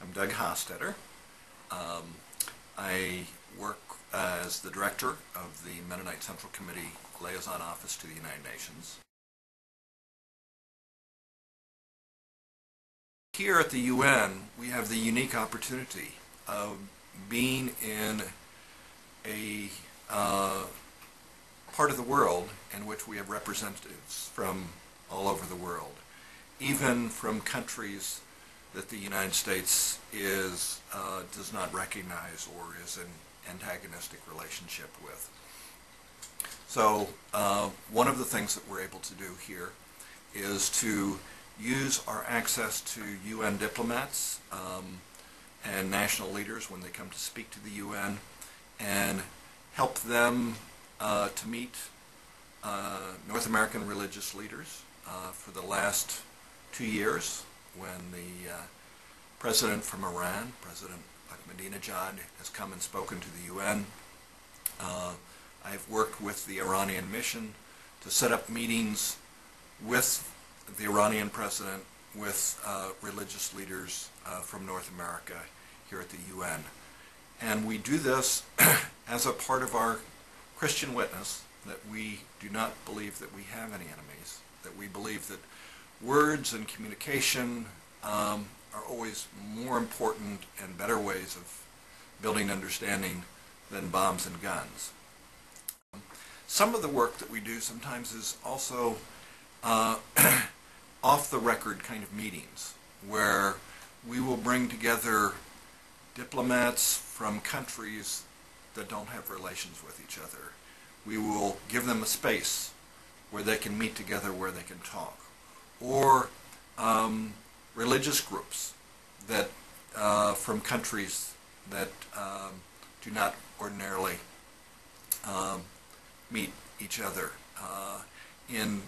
I'm Doug Hostetter. I work as the director of the Mennonite Central Committee Liaison Office to the United Nations. Here at the UN, we have the unique opportunity of being in a part of the world in which we have representatives from all over the world, even from countries that the United States does not recognize or is in antagonistic relationship with. So one of the things that we're able to do here is to use our access to UN diplomats and national leaders when they come to speak to the UN and help them to meet North American religious leaders for the last 2 years, when the president from Iran, President Ahmadinejad, has come and spoken to the UN. I've worked with the Iranian mission to set up meetings with the Iranian president, with religious leaders from North America here at the UN. And we do this as a part of our Christian witness, that we do not believe that we have any enemies, that we believe that words and communication are always more important and better ways of building understanding than bombs and guns. Some of the work that we do sometimes is also off-the-record kind of meetings, where we will bring together diplomats from countries that don't have relations with each other. We will give them a space where they can meet together, where they can talk. Or religious groups that from countries that do not ordinarily meet each other in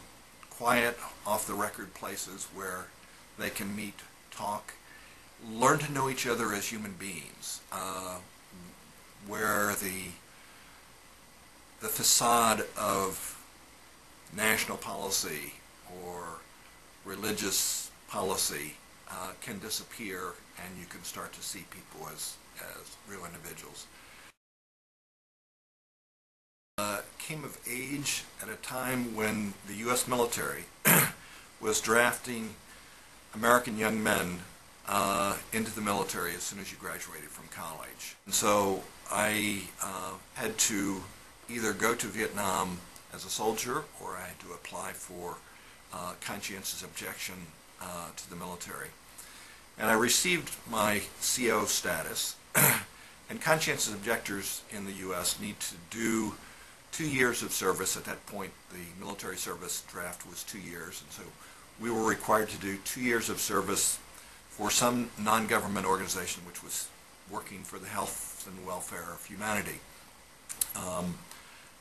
quiet, off-the-record places where they can meet, talk, learn to know each other as human beings, where the facade of national policy or religious policy can disappear, and you can start to see people as real individuals. Came of age at a time when the U.S. military was drafting American young men into the military as soon as you graduated from college. And so I had to either go to Vietnam as a soldier, or I had to apply for conscientious objection to the military. And I received my CO status, and conscientious objectors in the U.S. need to do 2 years of service. At that point, the military service draft was 2 years, and so we were required to do 2 years of service for some non-government organization which was working for the health and welfare of humanity.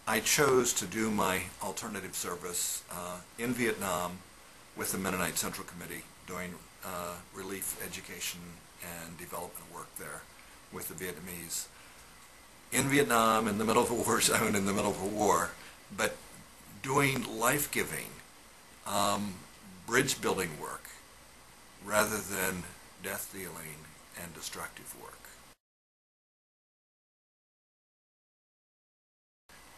I chose to do my alternative service in Vietnam with the Mennonite Central Committee, doing relief, education, and development work there with the Vietnamese. In Vietnam, in the middle of a war zone, in the middle of a war, but doing life-giving, bridge-building work rather than death-dealing and destructive work.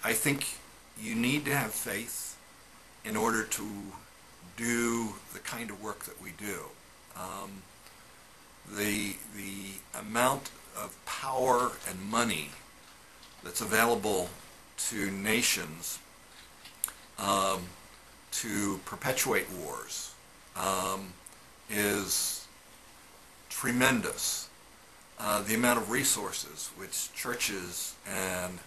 I think you need to have faith in order to do the kind of work that we do. The amount of power and money that's available to nations to perpetuate wars is tremendous. The amount of resources which churches and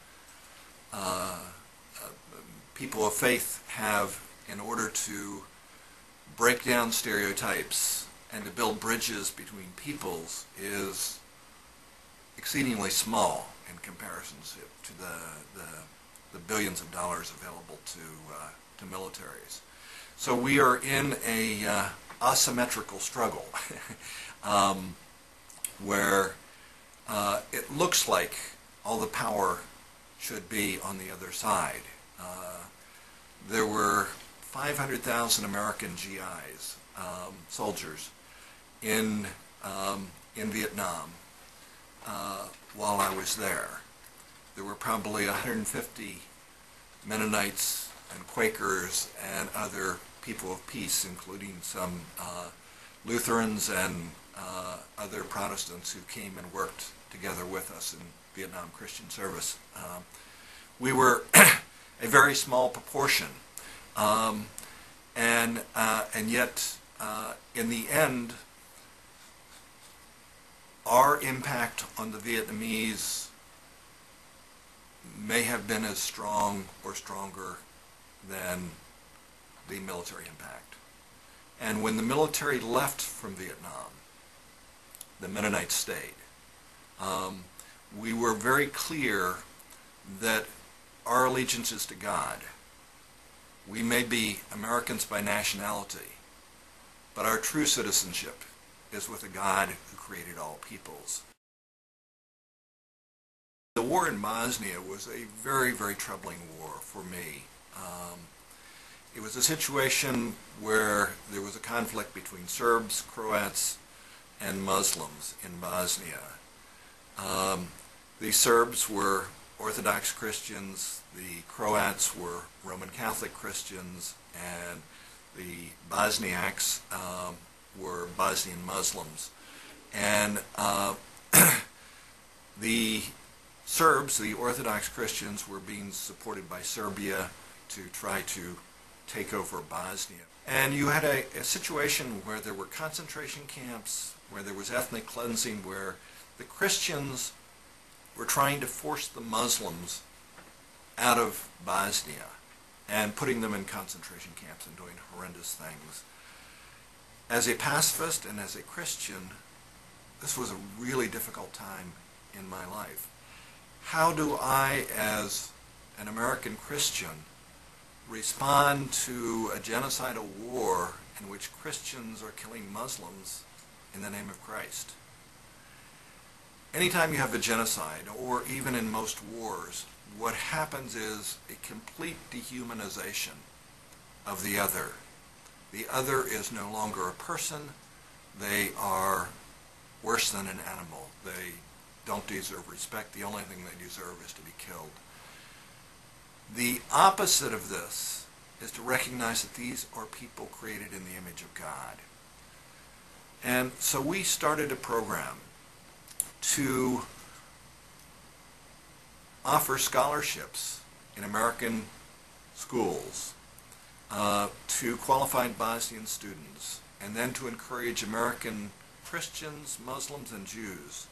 people of faith have in order to break down stereotypes and to build bridges between peoples is exceedingly small in comparison to the billions of dollars available to militaries. So we are in a asymmetrical struggle where it looks like all the power should be on the other side. There were 500,000 American GIs, soldiers, in in Vietnam while I was there. There were probably 150 Mennonites and Quakers and other people of peace, including some Lutherans and other Protestants who came and worked together with us in Vietnam Christian service. We were a very small proportion, and yet in the end, our impact on the Vietnamese may have been as strong or stronger than the military impact. And when the military left from Vietnam, the Mennonites stayed. We were very clear that our allegiance is to God. We may be Americans by nationality, but our true citizenship is with a God who created all peoples. The war in Bosnia was a very, very troubling war for me. It was a situation where there was a conflict between Serbs, Croats, and Muslims in Bosnia. The Serbs were Orthodox Christians, the Croats were Roman Catholic Christians, and the Bosniaks were Bosnian Muslims. And the Serbs, the Orthodox Christians, were being supported by Serbia to try to take over Bosnia. And you had a situation where there were concentration camps, where there was ethnic cleansing, where the Christians were trying to force the Muslims out of Bosnia and putting them in concentration camps and doing horrendous things. As a pacifist and as a Christian, this was a really difficult time in my life. How do I, as an American Christian, respond to a genocidal war in which Christians are killing Muslims in the name of Christ? Anytime you have a genocide, or even in most wars, what happens is a complete dehumanization of the other. The other is no longer a person. They are worse than an animal. They don't deserve respect. The only thing they deserve is to be killed. The opposite of this is to recognize that these are people created in the image of God. And so we started a program to offer scholarships in American schools to qualified Bosnian students, and then to encourage American Christians, Muslims, and Jews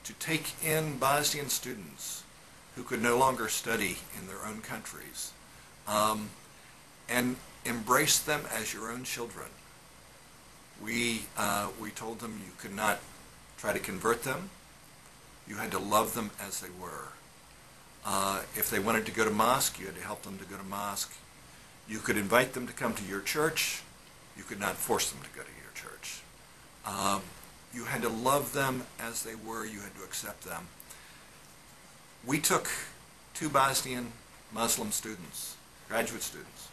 to take in Bosnian students who could no longer study in their own countries, and embrace them as your own children. We told them you could not try to convert them. You had to love them as they were. If they wanted to go to mosque, you had to help them to go to mosque. You could invite them to come to your church. You could not force them to go to your church. You had to love them as they were. You had to accept them. We took 2 Bosnian Muslim students, graduate students,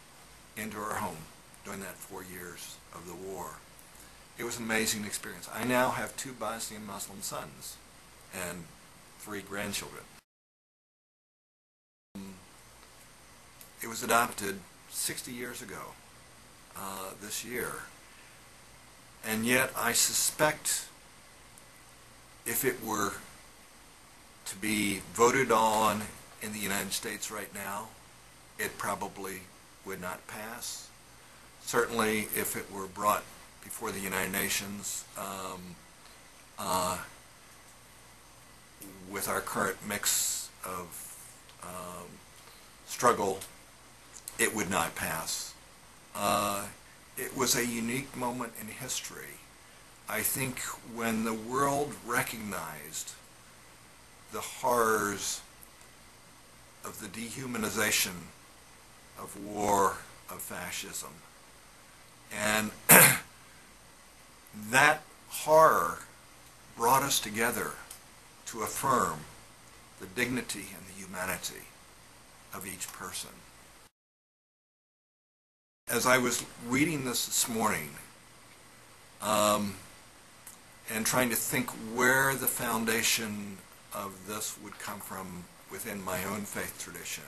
into our home during that 4 years of the war. It was an amazing experience. I now have 2 Bosnian Muslim sons and 3 grandchildren. It was adopted 60 years ago this year. And yet I suspect if it were to be voted on in the United States right now, it probably would not pass. Certainly if it were brought before the United Nations with our current mix of struggle, it would not pass. It was a unique moment in history. I think when the world recognized the horrors of the dehumanization of war, of fascism, and that horror brought us together to affirm the dignity and the humanity of each person. As I was reading this morning, and trying to think where the foundation of this would come from within my own faith tradition.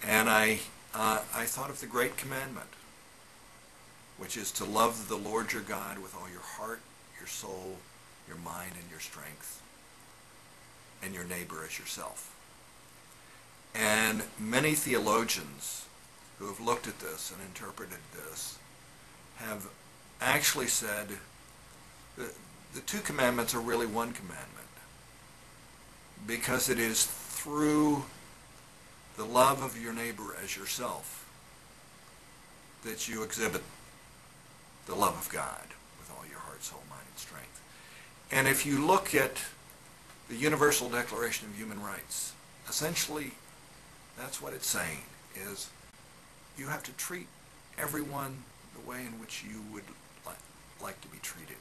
And I thought of the great commandment, which is to love the Lord your God with all your heart, your soul, your mind, and your strength, and your neighbor as yourself. And many theologians who have looked at this and interpreted this have actually said that the two commandments are really one commandment, because it is through the love of your neighbor as yourself that you exhibit the love of God with all your heart, soul, mind, and strength. And if you look at the Universal Declaration of Human Rights, essentially that's what it's saying, is you have to treat everyone the way in which you would like to be treated.